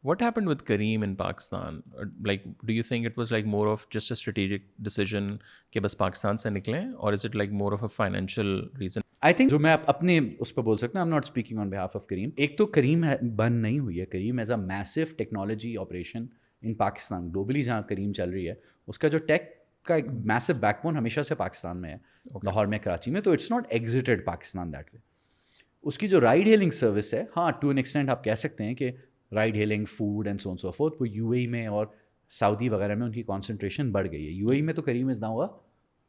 What happened with Kareem in Pakistan? Like, do you think it was like more of just a strategic decision کہ بس پاکستان سے نکلیں, or is it like more of a financial reason? I think جو میں اپنے اس پہ بول سکتا ہوں, I am not speaking on behalf of Careem. ایک تو کریم بند نہیں ہوئی ہے, Careem is a massive technology operation in Pakistan, globally جہاں کریم چل رہی ہے اس کا جو ٹیک کا ایک میسو بیک بون ہمیشہ سے پاکستان میں ہے, لاہور میں, کراچی میں. تو it's not exited Pakistan that way. اس کی جو رائڈ ہیلنگ سروس ہے, ہاں ٹو این ایکسٹینٹ آپ کہہ سکتے ہیں کہ ride healing, food and so on so forth, وہ یو اے ای میں اور سعودی وغیرہ میں ان کی کانسنٹریشن بڑھ گئی ہے. یو اے ای میں تو Careem is now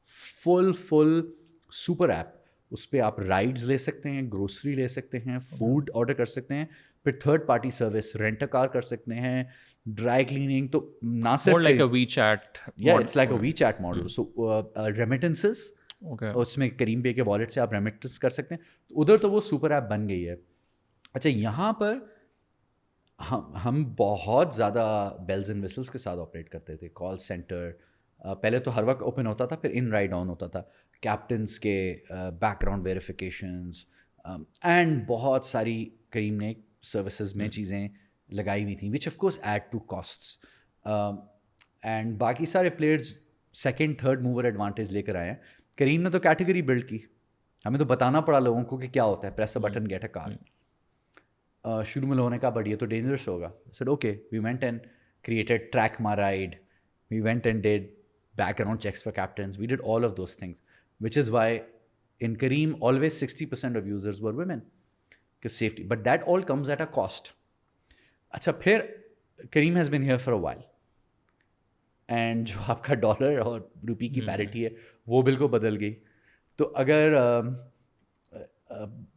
full super app. اس پہ آپ رائڈز لے سکتے ہیں, گروسری لے سکتے ہیں, فوڈ آرڈر کر سکتے ہیں, پھر تھرڈ پارٹی سروس رینٹ اے کار کر سکتے ہیں, ڈرائی کلیننگ. تو نہ صرف More like a WeChat. Yeah, it's like a WeChat model. So remittances, Okay. اس میں کریم پے کے والیٹ سے آپ ریمیٹنس کر سکتے ہیں. ادھر تو وہ سپر ایپ بن گئی ہے. اچھا, یہاں پر ہم بہت زیادہ بیلز اینڈ وسلس کے ساتھ آپریٹ کرتے تھے. کال سینٹر پہلے تو ہر وقت اوپن ہوتا تھا, پھر ان رائڈ آن ہوتا تھا, کیپٹنس کے بیک گراؤنڈ ویریفیکیشنز, اینڈ بہت ساری کریم نے سروسز میں چیزیں لگائی ہوئی تھیں, which of course add to costs. And باقی سارے players second third mover advantage لے کر آئے ہیں. کریم نے تو کیٹیگری بلڈ کی, ہمیں تو بتانا پڑا لوگوں کو کہ کیا ہوتا ہے, press a button get a car. شروع میں لوگوں نے کہا بٹ یہ تو ڈینجرس ہوگا. Said okay, we went and created track my ride, we went and did background checks for captains, we did all of those things, which is why in Careem always 60% of users were women, because safety, but that all comes at a cost. Acha, phir Careem has been here for a while, and jo aapka dollar aur rupee ki parity hai wo bilkul badal gayi. تو اگر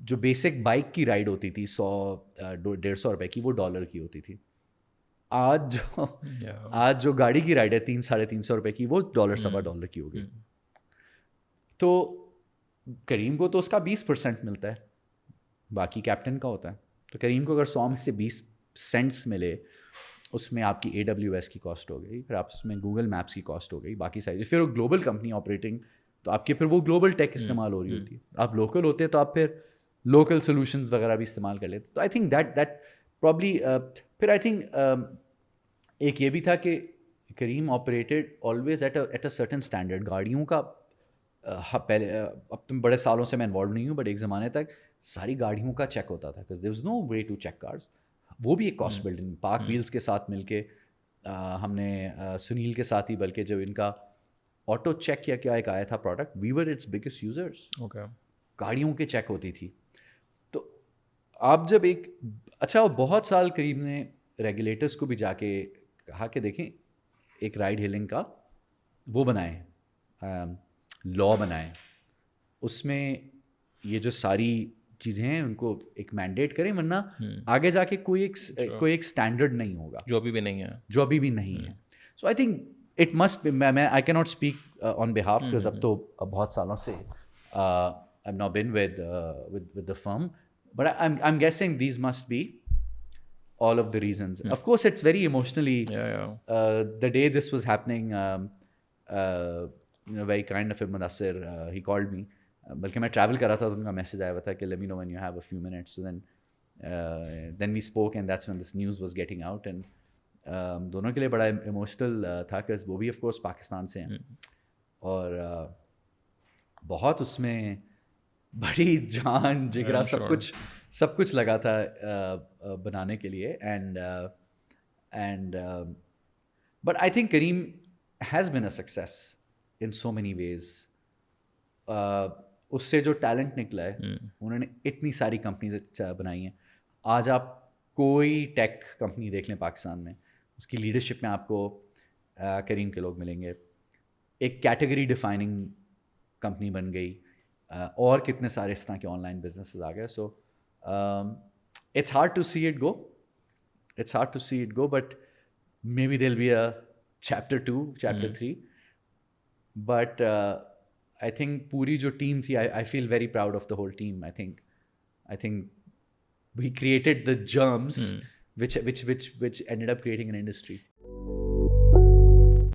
جو basic bike کی ride ہوتی تھی 100-150 روپے کی, وہ dollar کی ہوتی تھی. آج جو گاڑی کی رائڈ ہے 300-350 روپے کی, وہ $1.25 کی ہو گئی. تو کریم کو تو اس کا 20% ملتا ہے, باقی کیپٹن کا ہوتا ہے. تو کریم کو اگر 100 میں سے 20 سینٹس ملے, اس میں آپ کی AWS کی کاسٹ ہو گئی, پھر آپ اس میں گوگل میپس کی کاسٹ ہو گئی, باقی ساری. پھر وہ گلوبل کمپنی آپریٹنگ, تو آپ کے پھر وہ گلوبل ٹیک استعمال ہو رہی ہوتی ہے. آپ لوکل ہوتے تو آپ پھر لوکل سولوشنز وغیرہ بھی استعمال کر لیتے. تو آئی تھنک دیٹ پرابلی. پھر آئی تھنک ایک یہ بھی تھا کہ Careem operated always at a certain standard. گاڑیوں کا پہلے, اب تم بڑے سالوں سے میں انوالو نہیں ہوں, بٹ ایک زمانے تک ساری گاڑیوں کا چیک ہوتا تھا, because there was no way to check cars. وہ بھی ایک کاسٹ بلڈنگ. پاک ویلز کے ساتھ مل کے ہم نے سنیل کے ساتھ ہی, بلکہ جو ان کا آٹو چیک یا کیا ایک آیا تھا product, we were its biggest users. گاڑیوں کے چیک ہوتی تھی. تو آپ جب ایک اچھا, بہت سال کریم نے ریگولیٹرس کو بھی جا کے کہا کہ دیکھیں ایک رائڈ ہیلنگ کا وہ بنائیں, لا بنائیں, اس میں یہ جو ساری چیزیں ہیں ان کو ایک مینڈیٹ کریں, ورنہ آگے جا کے کوئی ایک اسٹینڈرڈ نہیں ہوگا, جو ابھی بھی نہیں ہے. So I think it must be, میں آئی کی not speak on behalf, because اب تو بہت سالوں سے I've not been with the firm, but I'm guessing these must be all of the reasons. Of course, it's very emotionally. The day this was happening, very kind of Mudassir, he called me. بلکہ میں travel کر رہا تھا تو ان کا message آیا ہوا تھا کہ let me know when you have a few minutes. So then we spoke, and that's when this news was getting out. And دونوں کے لیے بڑا ایموشنل تھا, کہ وہ بھی آف کورس پاکستان سے ہیں, اور بہت اس میں بڑی جان جگرا سب کچھ لگا تھا بنانے کے لیے. And but I think Careem has been a success in so many ways. اس سے جو ٹیلنٹ نکلا ہے, انہوں نے اتنی ساری کمپنیز بنائی ہیں. آج آپ کوئی ٹیک کمپنی دیکھ لیں پاکستان میں, اس کی لیڈرشپ میں آپ کو کریم کے لوگ ملیں گے. ایک کیٹیگری ڈیفائننگ کمپنی بن گئی, اور کتنے سارے اس طرح کے آن لائن بزنسز آ گئے. So it's hard to see it go, but maybe there will be a chapter 2, chapter 3. But I think پوری جو ٹیم تھی, I feel very proud of the whole team. I think we created the germs which ended up creating an industry.